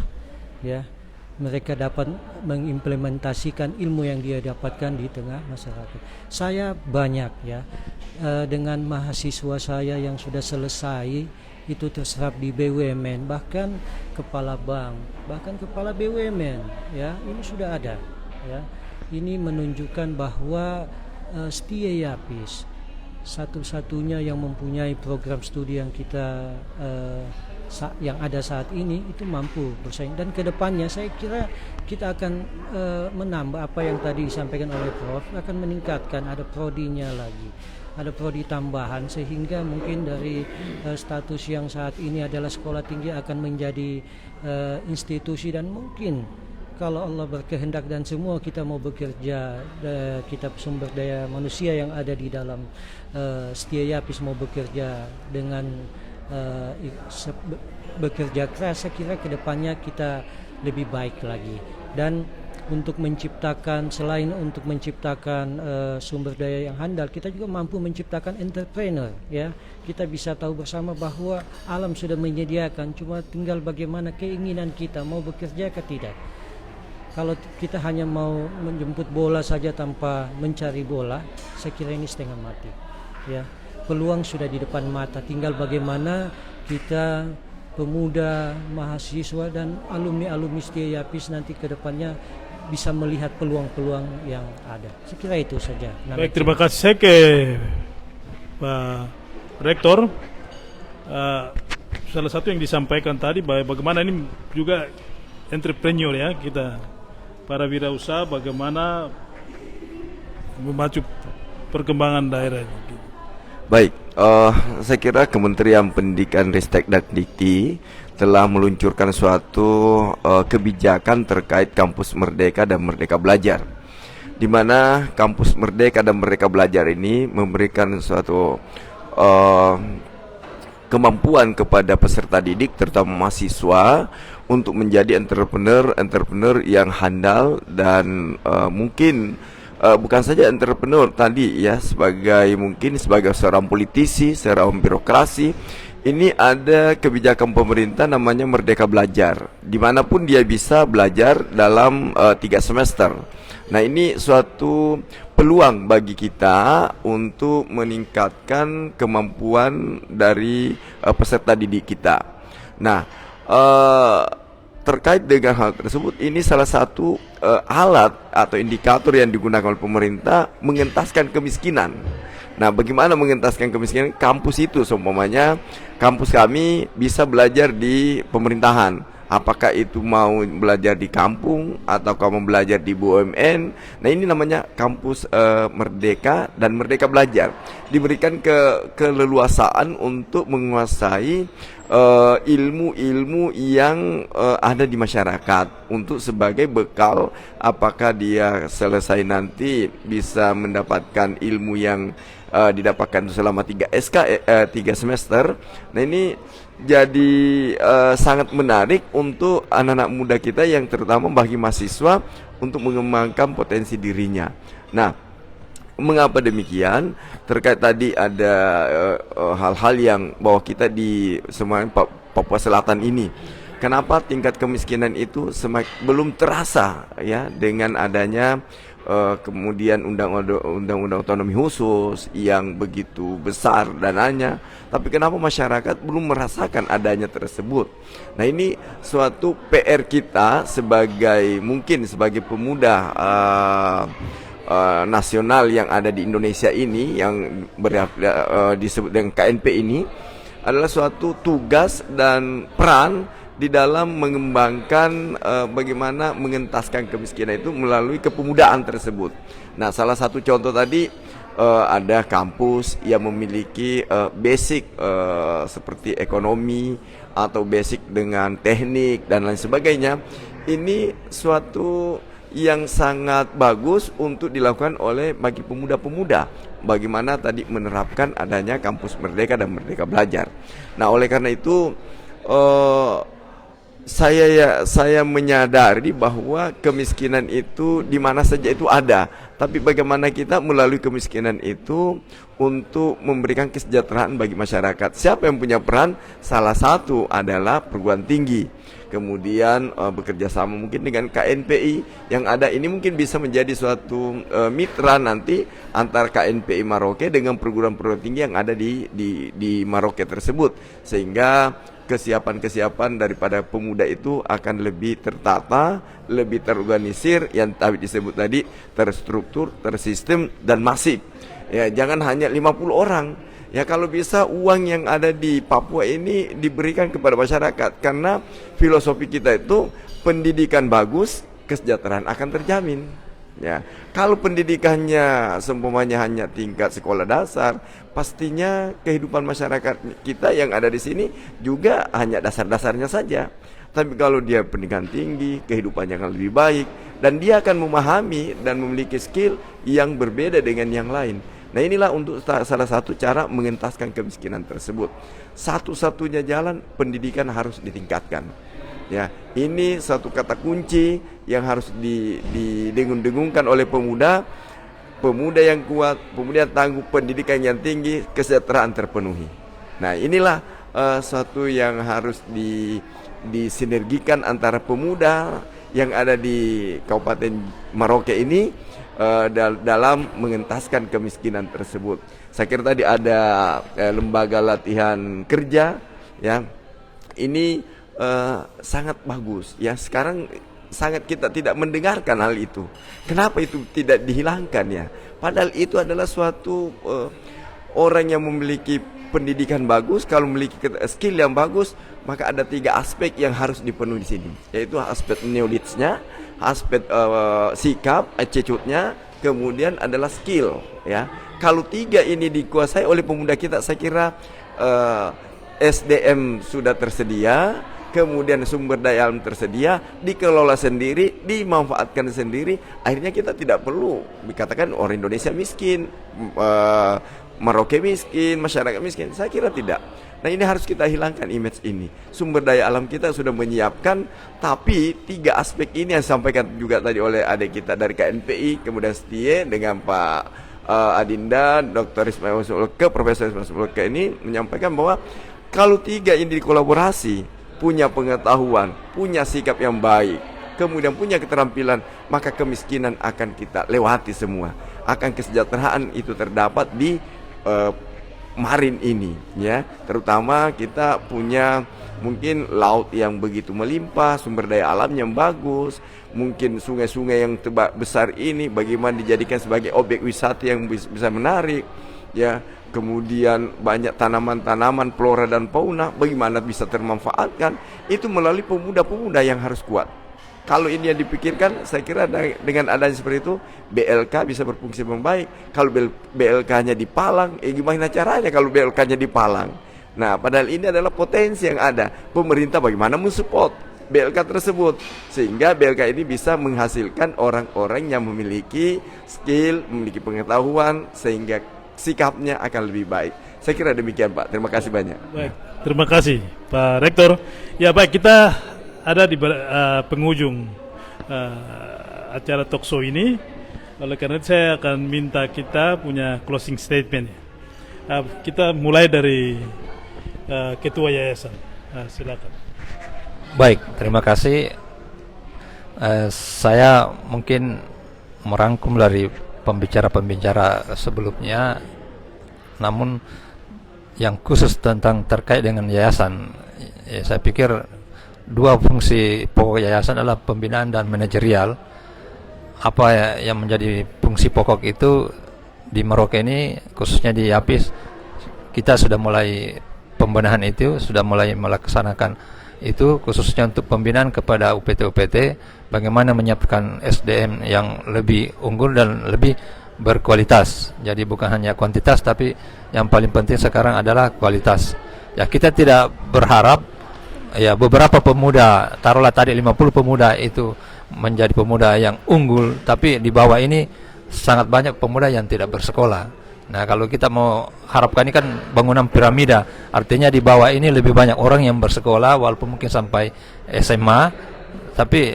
ya. Mereka dapat mengimplementasikan ilmu yang dia dapatkan di tengah masyarakat. Saya banyak ya dengan mahasiswa saya yang sudah selesai itu terserap di BUMN, bahkan kepala bank, bahkan kepala BUMN ya, ini sudah ada ya. Ini menunjukkan bahwa Setia Yapis satu-satunya yang mempunyai program studi yang kita yang ada saat ini itu mampu bersaing, dan kedepannya saya kira kita akan menambah apa yang tadi disampaikan oleh Prof, akan meningkatkan, ada prodinya lagi, ada prodi tambahan sehingga mungkin dari status yang saat ini adalah sekolah tinggi akan menjadi institusi, dan mungkin kalau Allah berkehendak dan semua kita mau bekerja, kita sumber daya manusia yang ada di dalam Setia Yapis mau bekerja dengan bekerja keras, saya kira kedepannya kita lebih baik lagi. Dan untuk menciptakan, selain untuk menciptakan sumber daya yang handal, kita juga mampu menciptakan entrepreneur ya. Kita bisa tahu bersama bahwa alam sudah menyediakan, cuma tinggal bagaimana keinginan kita mau bekerja atau tidak. Kalau kita hanya mau menjemput bola saja tanpa mencari bola, saya kira ini setengah mati ya. Peluang sudah di depan mata, tinggal bagaimana kita pemuda, mahasiswa dan alumni-alumni Setia Yapis nanti ke depannya bisa melihat peluang-peluang yang ada. Saya kira itu saja. Baik, terima kasih. Saya ke Pak Rektor. Salah satu yang disampaikan tadi bagaimana ini juga entrepreneur ya, kita para wirausaha bagaimana memacu perkembangan daerah. Baik, saya kira Kementerian Pendidikan, Ristek dan Dikti telah meluncurkan suatu kebijakan terkait kampus Merdeka dan Merdeka Belajar, di mana kampus Merdeka dan Merdeka Belajar ini memberikan suatu kemampuan kepada peserta didik, terutama mahasiswa, untuk menjadi entrepreneur yang handal dan mungkin bukan saja entrepreneur tadi ya, mungkin sebagai seorang politisi, seorang birokrasi. Ini ada kebijakan pemerintah namanya Merdeka Belajar, dimanapun dia bisa belajar dalam 3 semester. Nah, ini suatu peluang bagi kita untuk meningkatkan kemampuan dari peserta didik kita. Nah, terkait dengan hal tersebut, ini salah satu alat atau indikator yang digunakan oleh pemerintah mengentaskan kemiskinan. Nah, bagaimana mengentaskan kemiskinan? Kampus itu, seumpamanya kampus kami bisa belajar di pemerintahan. Apakah itu mau belajar di kampung atau kamu belajar di BUMN. Nah, ini namanya kampus Merdeka dan Merdeka Belajar. Diberikan keleluasaan untuk menguasai ilmu-ilmu yang ada di masyarakat untuk sebagai bekal, apakah dia selesai nanti bisa mendapatkan ilmu yang didapatkan selama 3 semester. Nah, ini jadi sangat menarik untuk anak-anak muda kita, yang terutama bagi mahasiswa, untuk mengembangkan potensi dirinya. Nah, mengapa demikian? Terkait tadi ada hal-hal yang bahwa kita di semuanya Papua Selatan ini, kenapa tingkat kemiskinan itu belum terasa ya, dengan adanya kemudian undang-undang otonomi khusus yang begitu besar dananya, tapi kenapa masyarakat belum merasakan adanya tersebut? Nah, ini suatu PR kita mungkin sebagai pemuda nasional yang ada di Indonesia ini, yang disebut dengan KNP ini, adalah suatu tugas dan peran di dalam mengembangkan bagaimana mengentaskan kemiskinan itu melalui kepemudaan tersebut. Nah, salah satu contoh tadi ada kampus yang memiliki basic seperti ekonomi atau basic dengan teknik dan lain sebagainya. Ini suatu yang sangat bagus untuk dilakukan bagi pemuda-pemuda, bagaimana tadi menerapkan adanya kampus Merdeka dan Merdeka Belajar. Nah, oleh karena itu saya menyadari bahwa kemiskinan itu di mana saja itu ada, tapi bagaimana kita melalui kemiskinan itu untuk memberikan kesejahteraan bagi masyarakat. Siapa yang punya peran? Salah satu adalah perguruan tinggi, kemudian bekerja sama mungkin dengan KNPI yang ada ini, mungkin bisa menjadi suatu mitra nanti antar KNPI Maroke dengan perguruan-perguruan tinggi yang ada di Maroke tersebut, sehingga kesiapan daripada pemuda itu akan lebih tertata, lebih terorganisir, yang tadi disebut tadi terstruktur, tersistem dan masif. Ya, jangan hanya 50 orang. Ya, kalau bisa uang yang ada di Papua ini diberikan kepada masyarakat, karena filosofi kita itu pendidikan bagus, kesejahteraan akan terjamin. Ya, kalau pendidikannya seumpamanya hanya tingkat sekolah dasar, pastinya kehidupan masyarakat kita yang ada di sini juga hanya dasar-dasarnya saja. Tapi kalau dia pendidikan tinggi, kehidupannya akan lebih baik, dan dia akan memahami dan memiliki skill yang berbeda dengan yang lain. Nah, inilah untuk salah satu cara mengentaskan kemiskinan tersebut. Satu-satunya jalan, pendidikan harus ditingkatkan. Ya, ini satu kata kunci yang harus didengung-dengungkan oleh pemuda yang kuat, pemuda yang tangguh, pendidikan yang tinggi, kesejahteraan terpenuhi. Nah, inilah satu yang harus disinergikan antara pemuda yang ada di Kabupaten Maroke ini dalam mengentaskan kemiskinan tersebut. Saya kira tadi ada lembaga latihan kerja, ya. Ini sangat bagus ya. Sekarang sangat kita tidak mendengarkan hal itu. Kenapa itu tidak dihilangkan ya? Padahal itu adalah suatu orang yang memiliki pendidikan bagus, kalau memiliki skill yang bagus, maka ada 3 aspek yang harus dipenuhi di sini, yaitu aspek knowledge-nya, aspek sikap, attitude-nya, kemudian adalah skill, ya. Kalau 3 ini dikuasai oleh pemuda kita, saya kira SDM sudah tersedia, kemudian sumber daya alam tersedia, dikelola sendiri, dimanfaatkan sendiri. Akhirnya kita tidak perlu dikatakan orang Indonesia miskin, Merauke miskin, masyarakat miskin. Saya kira tidak. Nah, ini harus kita hilangkan image ini. Sumber daya alam kita sudah menyiapkan, tapi 3 aspek ini yang disampaikan juga tadi oleh adik kita dari KNPI, kemudian Setie dengan Pak Adinda, Dr. Ismail Sulke, Profesor Ismail Sulke ini menyampaikan bahwa kalau 3 ini dikolaborasi, punya pengetahuan, punya sikap yang baik, kemudian punya keterampilan, maka kemiskinan akan kita lewati semua. Akan kesejahteraan itu terdapat di marin ini, ya. Terutama kita punya mungkin laut yang begitu melimpah, sumber daya alam yang bagus, mungkin sungai-sungai yang besar ini bagaimana dijadikan sebagai objek wisata yang bisa menarik, ya. Kemudian banyak tanaman-tanaman flora dan fauna bagaimana bisa termanfaatkan, itu melalui pemuda-pemuda yang harus kuat. Kalau ini yang dipikirkan, saya kira dengan adanya seperti itu, BLK bisa berfungsi membaik. Kalau BLK-nya di Palang, gimana caranya kalau BLK-nya di Palang? Nah, padahal ini adalah potensi yang ada. Pemerintah bagaimana mensupport BLK tersebut, sehingga BLK ini bisa menghasilkan orang-orang yang memiliki skill, memiliki pengetahuan, sehingga sikapnya akan lebih baik. Saya kira demikian, Pak. Terima kasih banyak. Baik, terima kasih Pak Rektor. Ya baik, kita ada di penghujung acara talkshow ini. Oleh karena itu saya akan minta kita punya closing statement. Kita mulai dari Ketua Yayasan. Silakan. Baik, terima kasih. Saya mungkin merangkum dari pembicara-pembicara sebelumnya, namun yang khusus tentang terkait dengan yayasan, ya, saya pikir 2 fungsi pokok yayasan adalah pembinaan dan manajerial. Apa yang menjadi fungsi pokok itu di Merauke ini, khususnya di Yapis, kita sudah mulai pembenahan itu, sudah mulai melaksanakan itu, khususnya untuk pembinaan kepada UPT-UPT, bagaimana menyiapkan SDM yang lebih unggul dan lebih berkualitas. Jadi bukan hanya kuantitas, tapi yang paling penting sekarang adalah kualitas. Ya, kita tidak berharap ya beberapa pemuda, taruhlah tadi 50 pemuda itu menjadi pemuda yang unggul, tapi di bawah ini sangat banyak pemuda yang tidak bersekolah. Nah, kalau kita mau harapkan ini kan bangunan piramida, artinya di bawah ini lebih banyak orang yang bersekolah walaupun mungkin sampai SMA, tapi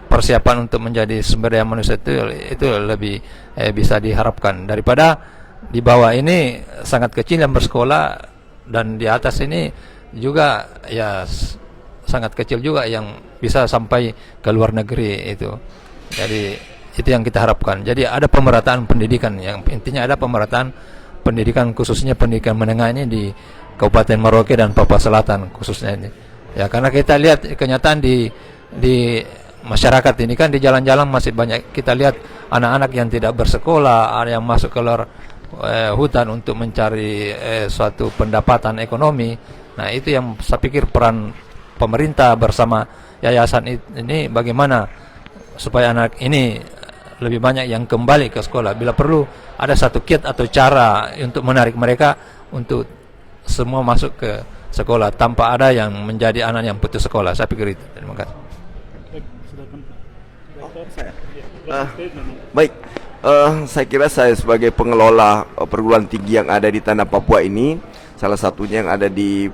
persiapan untuk menjadi sumber daya manusia itu lebih bisa diharapkan daripada di bawah ini sangat kecil yang bersekolah, dan di atas ini juga ya sangat kecil juga yang bisa sampai ke luar negeri itu. Jadi itu yang kita harapkan. Jadi ada pemerataan pendidikan, yang intinya ada pemerataan pendidikan, khususnya pendidikan menengah ini di Kabupaten Merauke dan Papua Selatan khususnya ini. Ya, karena kita lihat kenyataan di masyarakat ini kan, di jalan-jalan masih banyak kita lihat anak-anak yang tidak bersekolah, ada yang masuk ke luar hutan untuk mencari suatu pendapatan ekonomi. Nah, itu yang saya pikir peran pemerintah bersama yayasan ini, bagaimana supaya anak ini lebih banyak yang kembali ke sekolah. Bila perlu ada satu kiat atau cara untuk menarik mereka untuk semua masuk ke sekolah tanpa ada yang menjadi anak yang putus sekolah. Saya pikir itu. Terima kasih. Baik, saya kira saya sebagai pengelola perguruan tinggi yang ada di tanah Papua ini, salah satunya yang ada di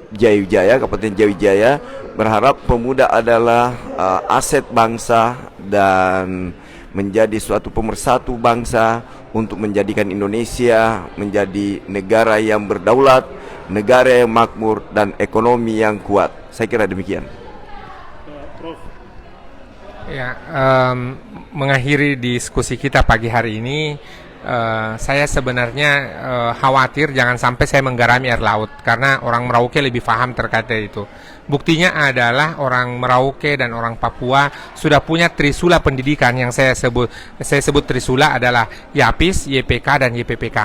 Jayawijaya, Kabupaten Jayawijaya, berharap pemuda adalah aset bangsa dan menjadi suatu pemersatu bangsa untuk menjadikan Indonesia menjadi negara yang berdaulat, negara yang makmur, dan ekonomi yang kuat. Saya kira demikian. Ya, mengakhiri diskusi kita pagi hari ini, saya sebenarnya khawatir jangan sampai saya menggarami air laut, karena orang Merauke lebih paham terkait itu. Buktinya adalah orang Merauke dan orang Papua sudah punya trisula pendidikan yang saya sebut trisula adalah YAPIS, YPK, dan YPPK.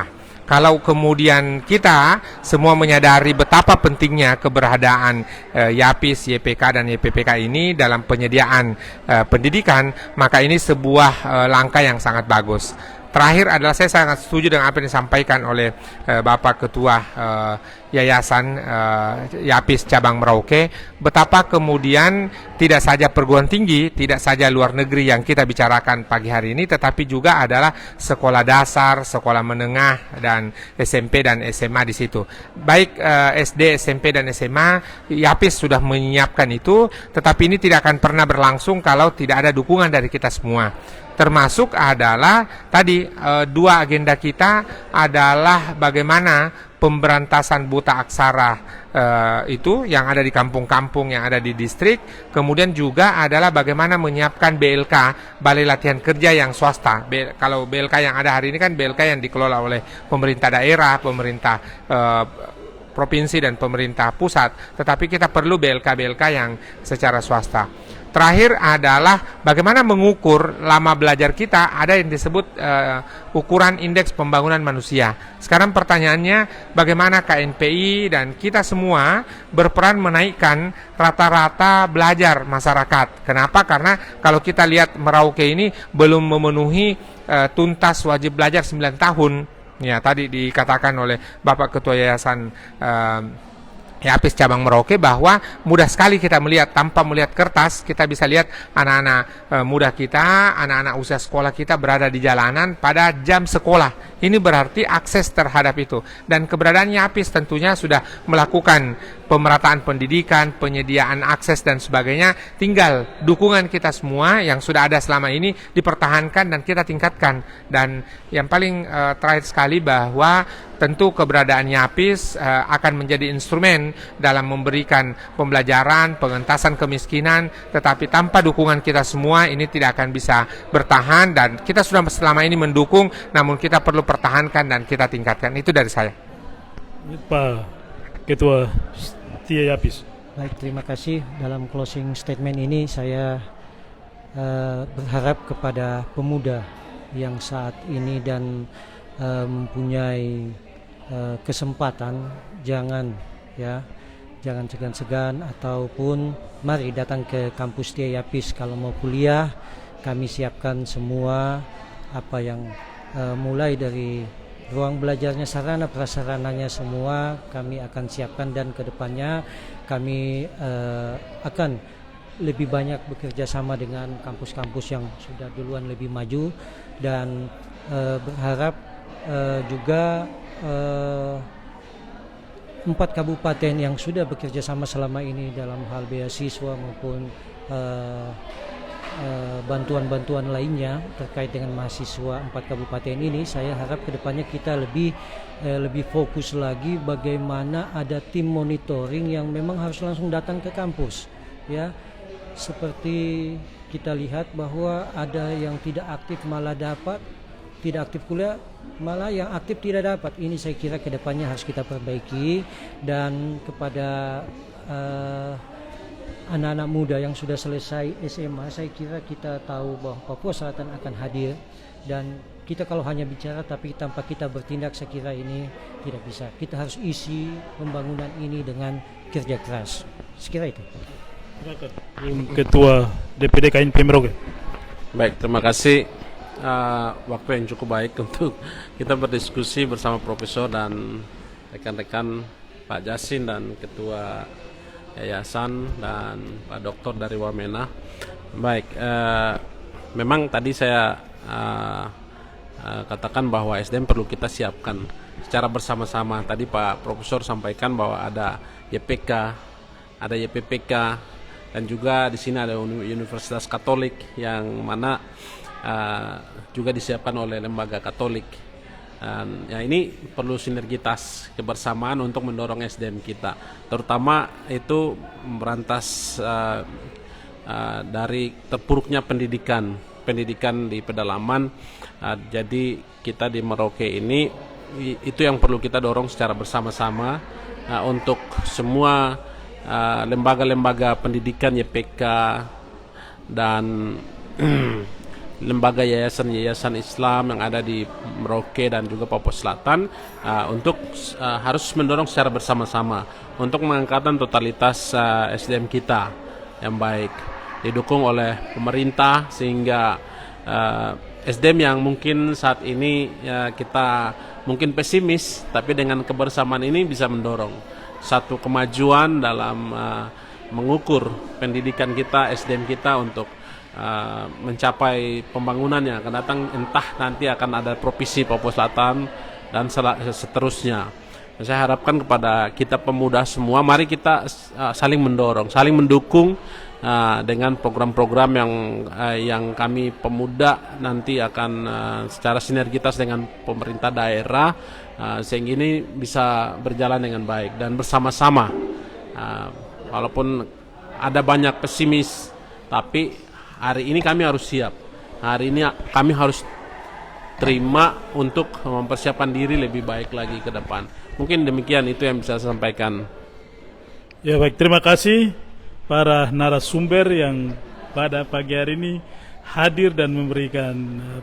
Kalau kemudian kita semua menyadari betapa pentingnya keberadaan YAPIS, YPK dan YPPK ini dalam penyediaan pendidikan, maka ini sebuah langkah yang sangat bagus. Terakhir adalah saya sangat setuju dengan apa yang disampaikan oleh Bapak Ketua Yayasan YAPIS Cabang Merauke, betapa kemudian tidak saja perguruan tinggi, tidak saja luar negeri yang kita bicarakan pagi hari ini, tetapi juga adalah sekolah dasar, sekolah menengah, dan SMP dan SMA di situ. Baik SD, SMP, dan SMA, YAPIS sudah menyiapkan itu, tetapi ini tidak akan pernah berlangsung kalau tidak ada dukungan dari kita semua. Termasuk adalah tadi dua agenda kita adalah bagaimana pemberantasan buta aksara itu yang ada di kampung-kampung yang ada di distrik, kemudian juga adalah bagaimana menyiapkan BLK, Balai Latihan Kerja yang swasta. Kalau BLK yang ada hari ini kan BLK yang dikelola oleh pemerintah daerah, pemerintah provinsi dan pemerintah pusat, tetapi kita perlu BLK-BLK yang secara swasta. Terakhir adalah bagaimana mengukur lama belajar kita, ada yang disebut ukuran indeks pembangunan manusia. Sekarang pertanyaannya, bagaimana KNPI dan kita semua berperan menaikkan rata-rata belajar masyarakat. Kenapa? Karena kalau kita lihat Merauke ini belum memenuhi tuntas wajib belajar 9 tahun. Ya, tadi dikatakan oleh Bapak Ketua Yayasan YAPIS Cabang Merauke bahwa mudah sekali kita melihat, tanpa melihat kertas kita bisa lihat anak-anak muda kita, anak-anak usia sekolah kita berada di jalanan pada jam sekolah. Ini berarti akses terhadap itu, dan keberadaan YAPIS tentunya sudah melakukan pemerataan pendidikan, penyediaan akses dan sebagainya. Tinggal dukungan kita semua yang sudah ada selama ini dipertahankan dan kita tingkatkan. Dan yang paling terakhir sekali bahwa tentu keberadaan YAPIS akan menjadi instrumen dalam memberikan pembelajaran, pengentasan kemiskinan, tetapi tanpa dukungan kita semua ini tidak akan bisa bertahan, dan kita sudah selama ini mendukung, namun kita perlu pertahankan dan kita tingkatkan. Itu dari saya. Pak Ketua YAPIS. Baik, terima kasih. Dalam closing statement ini saya berharap kepada pemuda yang saat ini dan mempunyai kesempatan, jangan segan-segan ataupun mari datang ke kampus YAPIS. Kalau mau kuliah, kami siapkan semua apa yang mulai dari ruang belajarnya, sarana prasarananya semua kami akan siapkan, dan kedepannya kami akan lebih banyak bekerja sama dengan kampus-kampus yang sudah duluan lebih maju, dan berharap juga 4 kabupaten yang sudah bekerja sama selama ini dalam hal beasiswa maupun bantuan-bantuan lainnya terkait dengan mahasiswa 4 kabupaten ini, saya harap kedepannya kita lebih fokus lagi bagaimana ada tim monitoring yang memang harus langsung datang ke kampus, ya. Seperti kita lihat bahwa ada yang tidak aktif malah dapat, tidak aktif kuliah malah yang aktif tidak dapat. Ini saya kira kedepannya harus kita perbaiki. Dan kepada anak-anak muda yang sudah selesai SMA, saya kira kita tahu bahwa Papua Selatan akan hadir, dan kita kalau hanya bicara tapi tanpa kita bertindak, saya kira ini tidak bisa. Kita harus isi pembangunan ini dengan kerja keras. Sekira itu. Ketua DPD KNP Merauke. Baik, terima kasih. Waktu yang cukup baik untuk kita berdiskusi bersama Profesor dan rekan-rekan Pak Jasin dan Ketua Yayasan dan Pak Doktor dari Wamena. Baik, memang tadi saya katakan bahwa SDM perlu kita siapkan secara bersama-sama. Tadi Pak Profesor sampaikan bahwa ada YPK, ada YPPK, dan juga di sini ada Universitas Katolik yang mana juga disiapkan oleh lembaga Katolik. Dan ya, ini perlu sinergitas kebersamaan untuk mendorong SDM kita, terutama itu memberantas dari terpuruknya pendidikan di pedalaman. Jadi kita di Merauke ini itu yang perlu kita dorong secara bersama-sama untuk semua lembaga-lembaga pendidikan YPK dan lembaga yayasan-yayasan Islam yang ada di Merauke dan juga Papua Selatan untuk harus mendorong secara bersama-sama untuk mengangkatan totalitas SDM kita yang baik, didukung oleh pemerintah sehingga SDM yang mungkin saat ini kita mungkin pesimis, tapi dengan kebersamaan ini bisa mendorong satu kemajuan dalam mengukur pendidikan kita, SDM kita untuk mencapai pembangunan yang akan datang, entah nanti akan ada provinsi Papua Selatan dan seterusnya. Saya harapkan kepada kita pemuda semua, mari kita saling mendorong, saling mendukung dengan program-program yang kami pemuda nanti akan secara sinergitas dengan pemerintah daerah sehingga ini bisa berjalan dengan baik dan bersama-sama. Walaupun ada banyak pesimis, tapi hari ini kami harus siap. Hari ini kami harus terima untuk mempersiapkan diri lebih baik lagi ke depan. Mungkin demikian itu yang bisa saya sampaikan. Ya baik, terima kasih para narasumber yang pada pagi hari ini hadir dan memberikan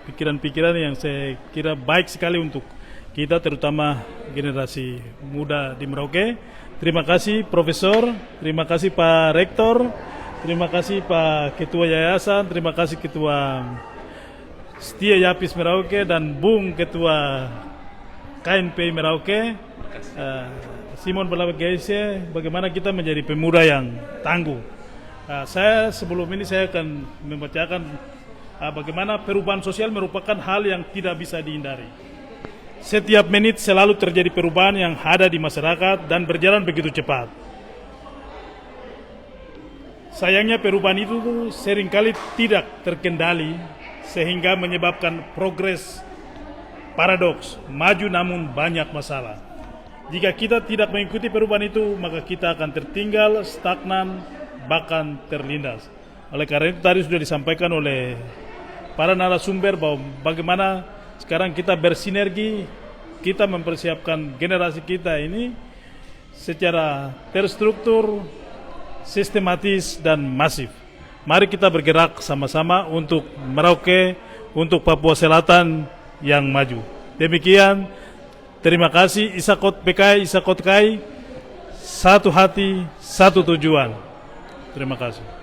pikiran-pikiran yang saya kira baik sekali untuk kita, terutama generasi muda di Merauke. Terima kasih Profesor, terima kasih Pak Rektor, terima kasih Pak Ketua Yayasan, terima kasih Ketua Setia Yapis Merauke dan Bung Ketua KNP Merauke. Simon Balabagaise, bagaimana kita menjadi pemuda yang tangguh. Saya sebelum ini saya akan membacakan bagaimana perubahan sosial merupakan hal yang tidak bisa dihindari. Setiap menit selalu terjadi perubahan yang ada di masyarakat dan berjalan begitu cepat. Sayangnya perubahan itu seringkali tidak terkendali sehingga menyebabkan progres paradoks, maju namun banyak masalah. Jika kita tidak mengikuti perubahan itu, maka kita akan tertinggal, stagnan, bahkan terlindas. Oleh karena itu tadi sudah disampaikan oleh para narasumber bahwa bagaimana sekarang kita bersinergi, kita mempersiapkan generasi kita ini secara terstruktur, sistematis, dan masif. Mari kita bergerak sama-sama untuk Merauke, untuk Papua Selatan yang maju. Demikian, terima kasih. Isakot PKI, Isakot KAI, satu hati, satu tujuan. Terima kasih.